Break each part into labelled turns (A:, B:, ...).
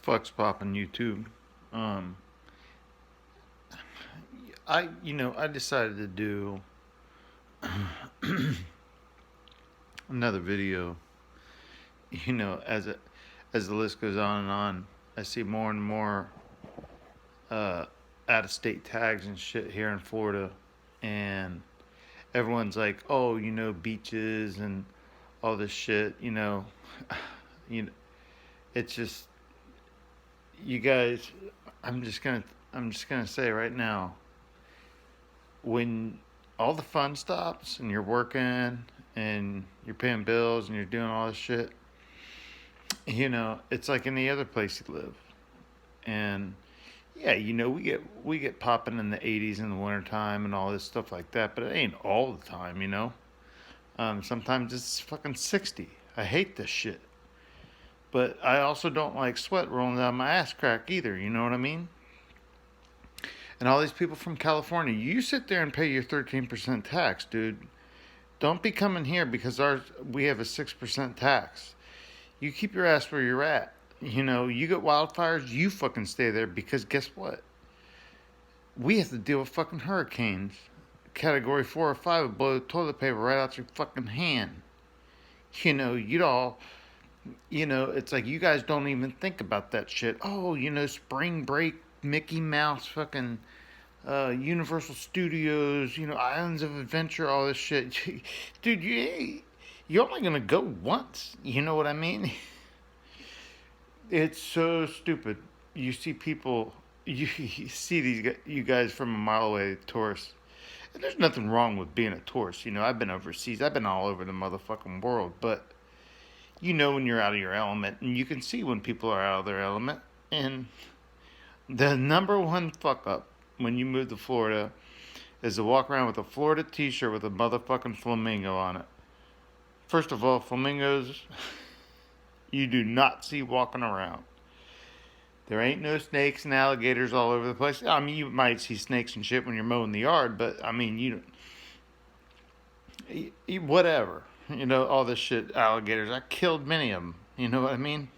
A: fuck's popping YouTube? Um, I decided to do another video. As the list goes on and on, I see more and more uh, out of state tags and shit here in Florida, and everyone's like, oh, beaches and all this shit. You know, it's just you guys. I'm just gonna say right now, when all the fun stops and you're working and you're paying bills and you're doing all this shit, it's like any other place you live. And yeah, we get popping in the 80s in the wintertime and all this stuff like that, but it ain't all the time. Sometimes it's fucking 60. I hate this shit. But I also don't like sweat rolling down my ass crack either, you know what I mean? And all these people from California, you sit there and pay your 13% tax, dude. Don't be coming here because we have a 6% tax. You keep your ass where you're at. You get wildfires, you fucking stay there because guess what? We have to deal with fucking hurricanes. Category 4 or 5 would blow the toilet paper right out your fucking hand. You'd all, it's like you guys don't even think about that shit. Oh, spring break, Mickey Mouse, fucking Universal Studios, Islands of Adventure, all this shit. Dude, you're only gonna go once. You know what I mean? It's so stupid. You see people, you see you guys from a mile away, tourists. And there's nothing wrong with being a tourist. I've been overseas. I've been all over the motherfucking world. But when you're out of your element, and you can see when people are out of their element. And the number one fuck up when you move to Florida is to walk around with a Florida t-shirt with a motherfucking flamingo on it. First of all, flamingos you do not see walking around. There ain't no snakes and alligators all over the place. I mean, you might see snakes and shit when you're mowing the yard, but I mean, whatever. All this shit, alligators. I killed many of them. You know what I mean?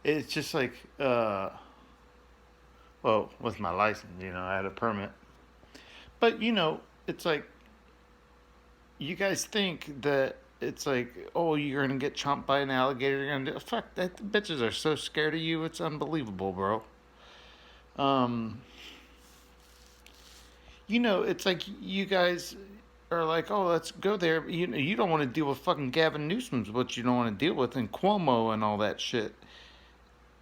A: It's just like, well, with my license, I had a permit. But, it's like, you guys think that it's like, oh, you're gonna get chomped by an alligator. You're gonna do fuck that. The bitches are so scared of you. It's unbelievable, bro. Um, it's like you guys are like, oh, let's go there. You don't want to deal with fucking Gavin Newsom's what you don't want to deal with, and Cuomo and all that shit.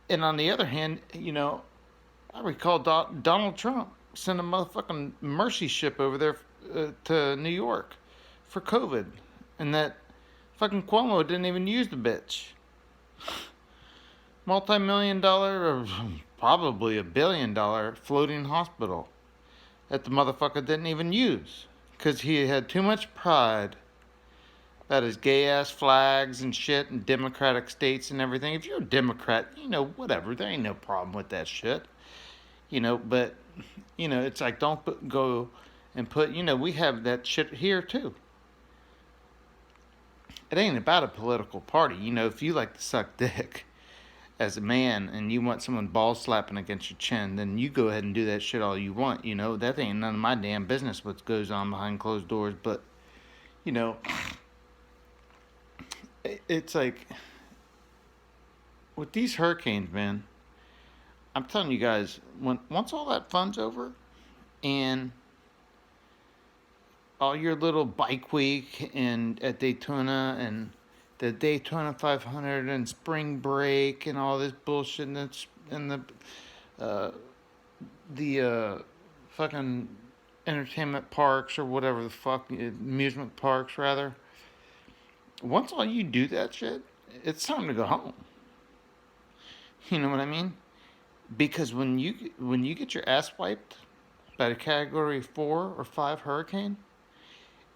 A: And on the other hand, I recall Donald Trump sent a motherfucking mercy ship over there to New York for COVID, and that fucking Cuomo didn't even use the bitch. Multi-million dollar, or probably $1 billion floating hospital that the motherfucker didn't even use because he had too much pride about his gay ass flags and shit and democratic states and everything. If you're a Democrat, whatever, there ain't no problem with that shit. But it's like go and put. We have that shit here too. It ain't about a political party. If you like to suck dick as a man and you want someone ball slapping against your chin, then you go ahead and do that shit all you want. That ain't none of my damn business what goes on behind closed doors. But, it's like with these hurricanes, man, I'm telling you guys, once all that fun's over and all your little bike week and at Daytona and the Daytona 500 and spring break and all this bullshit and uh, the fucking entertainment parks or whatever the fuck, amusement parks rather. Once all you do that shit, it's time to go home. You know what I mean? Because when you get your ass wiped by a Category 4 or 5 hurricane,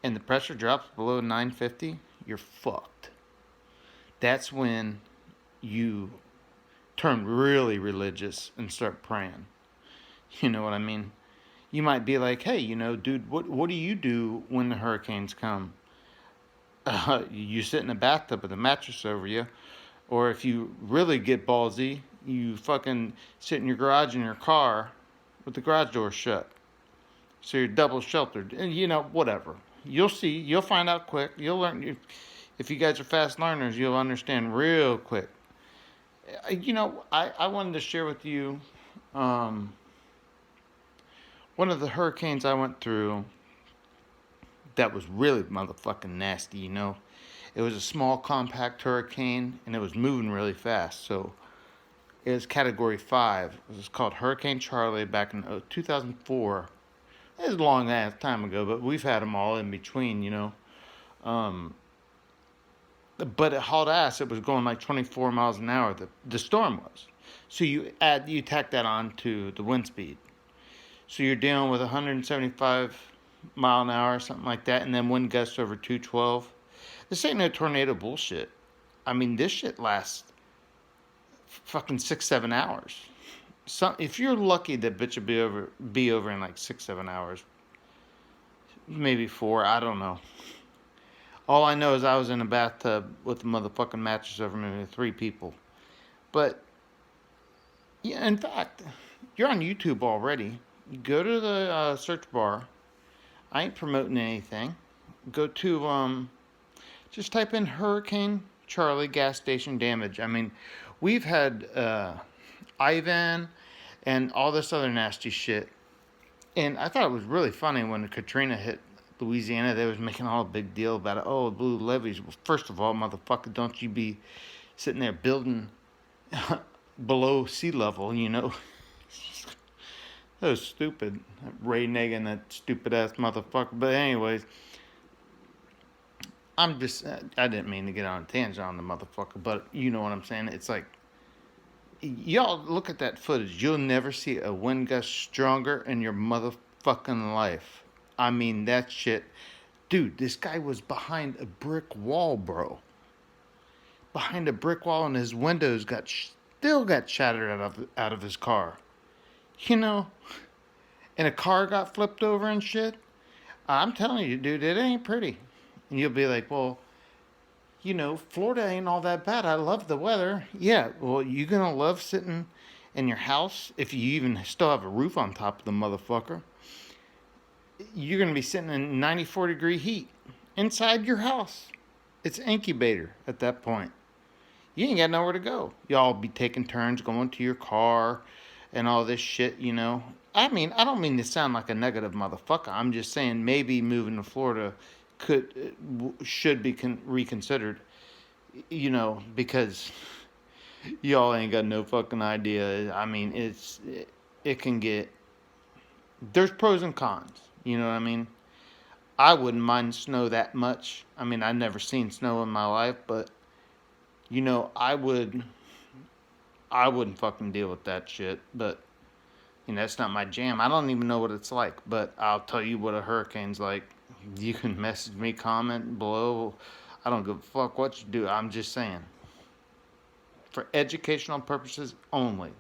A: and the pressure drops below 950, you're fucked. That's when you turn really religious and start praying. You know what I mean? You might be like, hey, dude, what do you do when the hurricanes come? You sit in a bathtub with a mattress over you. Or if you really get ballsy, you fucking sit in your garage in your car with the garage door shut. So you're double sheltered. And, whatever. You'll see. You'll find out quick. You'll learn. If you guys are fast learners, you'll understand real quick. I wanted to share with you um, one of the hurricanes I went through that was really motherfucking nasty. It was a small, compact hurricane, and it was moving really fast. So it was Category 5. It was called Hurricane Charlie back in 2004. It was a long ass time ago, but we've had them all in between. Um, but at hauled ass, it was going like 24 miles an hour. The storm was. So you tack that on to the wind speed. So you're dealing with 175 mile an hour, something like that, and then wind gusts over 212. This ain't no tornado bullshit. I mean, this shit lasts fucking 6-7 hours. So if you're lucky, that bitch will be over in like 6-7 hours, maybe 4. I don't know. All I know is I was in a bathtub with a motherfucking mattress over me with 3 people. But yeah, in fact, you're on YouTube already. Go to the search bar. I ain't promoting anything. Go to just type in Hurricane Charlie gas station damage. I mean, we've had Ivan and all this other nasty shit. And I thought it was really funny when Katrina hit Louisiana. They was making all a big deal about it. Oh, blue levees. Well, first of all, motherfucker, don't you be sitting there building below sea level. That was stupid. Ray Nagin, that stupid ass motherfucker. But anyways, I didn't mean to get on a tangent on the motherfucker, but you know what I'm saying. It's like, y'all look at that footage. You'll never see a wind gust stronger in your motherfucking life. I mean, that shit. Dude, this guy was behind a brick wall, bro. Behind a brick wall, and his windows still got shattered out of his car. And a car got flipped over and shit. I'm telling you, dude, it ain't pretty. And you'll be like, well, Florida ain't all that bad. I love the weather. Yeah, well, you gonna love sitting in your house if you even still have a roof on top of the motherfucker. You're gonna be sitting in 94-degree heat inside your house. It's an incubator at that point. You ain't got nowhere to go. Y'all be taking turns going to your car and all this shit. I mean, I don't mean to sound like a negative motherfucker. I'm just saying maybe moving to Florida should be reconsidered, because y'all ain't got no fucking idea. I mean, it can get, there's pros and cons, you know what I mean? I wouldn't mind snow that much. I mean, I've never seen snow in my life, but, I wouldn't fucking deal with that shit, but, that's not my jam. I don't even know what it's like, but I'll tell you what a hurricane's like. You can message me, comment below. I don't give a fuck what you do. I'm just saying. For educational purposes only.